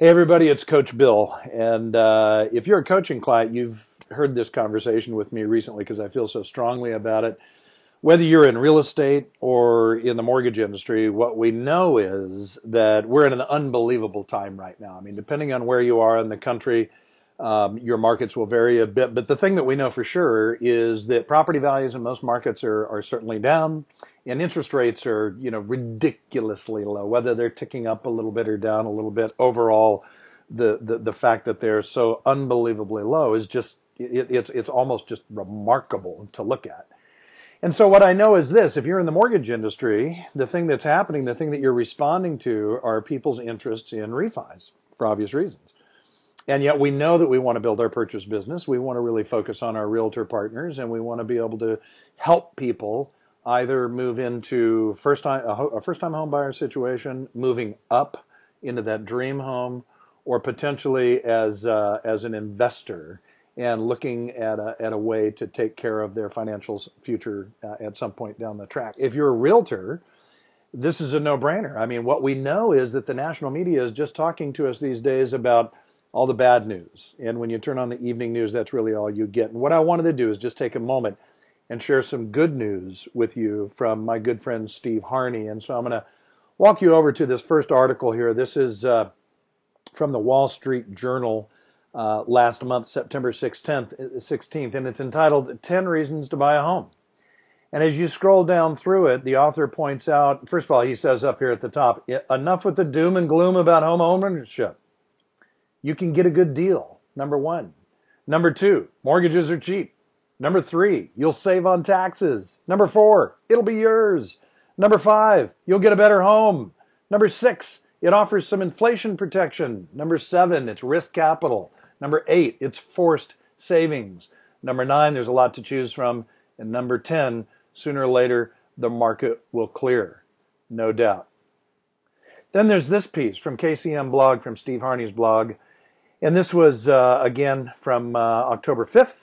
Hey everybody, it's Coach Bill, and if you're a coaching client, you've heard this conversation with me recently because I feel so strongly about it. Whether you're in real estate or in the mortgage industry, what we know is that we're in an unbelievable time right now. I mean, depending on where you are in the country, your markets will vary a bit. But the thing that we know for sure is that property values in most markets are certainly down, and interest rates are, ridiculously low. Whether they're ticking up a little bit or down a little bit, overall, the fact that they're so unbelievably low is just it's almost just remarkable to look at. And so what I know is this: if you're in the mortgage industry, the thing that's happening, the thing that you're responding to are people's interests in refis for obvious reasons. And yet we know that we want to build our purchase business. We want to really focus on our realtor partners, and we want to be able to help people either move into a first-time home buyer situation, moving up into that dream home, or potentially as an investor and looking at a way to take care of their financial future at some point down the track. If you're a realtor, this is a no-brainer. I mean, what we know is that the national media is just talking to us these days about all the bad news. And when you turn on the evening news, that's really all you get. And what I wanted to do is just take a moment and share some good news with you from my good friend Steve Harney. And so I'm going to walk you over to this first article here. This is from the Wall Street Journal last month, September 16th, and it's entitled 10 Reasons to Buy a Home. And as you scroll down through it, the author points out, first of all, he says up here at the top, enough with the doom and gloom about home ownership. You can get a good deal, number one. Number two, mortgages are cheap. Number three, you'll save on taxes. Number four, it'll be yours. Number five, you'll get a better home. Number six, it offers some inflation protection. Number seven, it's risk capital. Number eight, it's forced savings. Number nine, there's a lot to choose from. And number 10, sooner or later, the market will clear, no doubt. Then there's this piece from KCM blog, from Steve Harney's blog. And this was, again, from October 5th.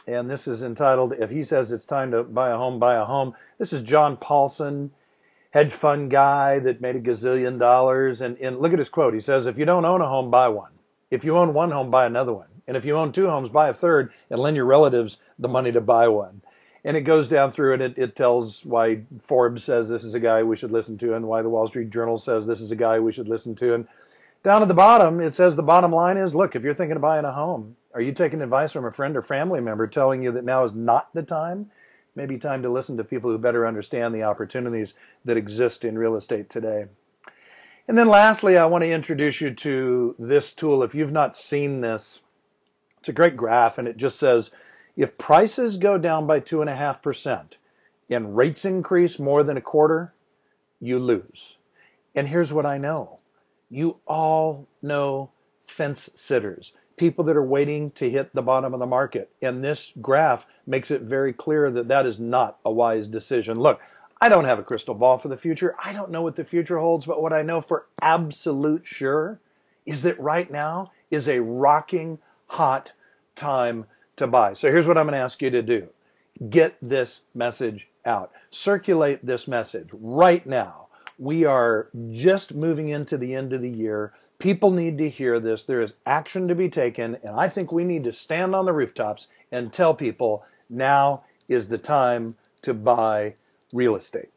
And this is entitled, If He Says It's Time to Buy a Home, Buy a Home. This is John Paulson, hedge fund guy that made $1 gazillion. And look at his quote. He says, if you don't own a home, buy one. If you own one home, buy another one. And if you own two homes, buy a third and lend your relatives the money to buy one. And it goes down through and it tells why Forbes says this is a guy we should listen to, and why the Wall Street Journal says this is a guy we should listen to. And down at the bottom, it says the bottom line is, look, if you're thinking of buying a home, are you taking advice from a friend or family member telling you that now is not the time? Maybe time to listen to people who better understand the opportunities that exist in real estate today. And then lastly, I want to introduce you to this tool. If you've not seen this, it's a great graph, and it just says, if prices go down by 2.5% and rates increase more than a quarter, you lose. And here's what I know. You all know fence sitters, people that are waiting to hit the bottom of the market. And this graph makes it very clear that that is not a wise decision. Look, I don't have a crystal ball for the future. I don't know what the future holds, but what I know for absolute sure is that right now is a rocking hot time to buy. So here's what I'm going to ask you to do. Get this message out. Circulate this message right now. We are just moving into the end of the year. People need to hear this. There is action to be taken, and I think we need to stand on the rooftops and tell people now is the time to buy real estate.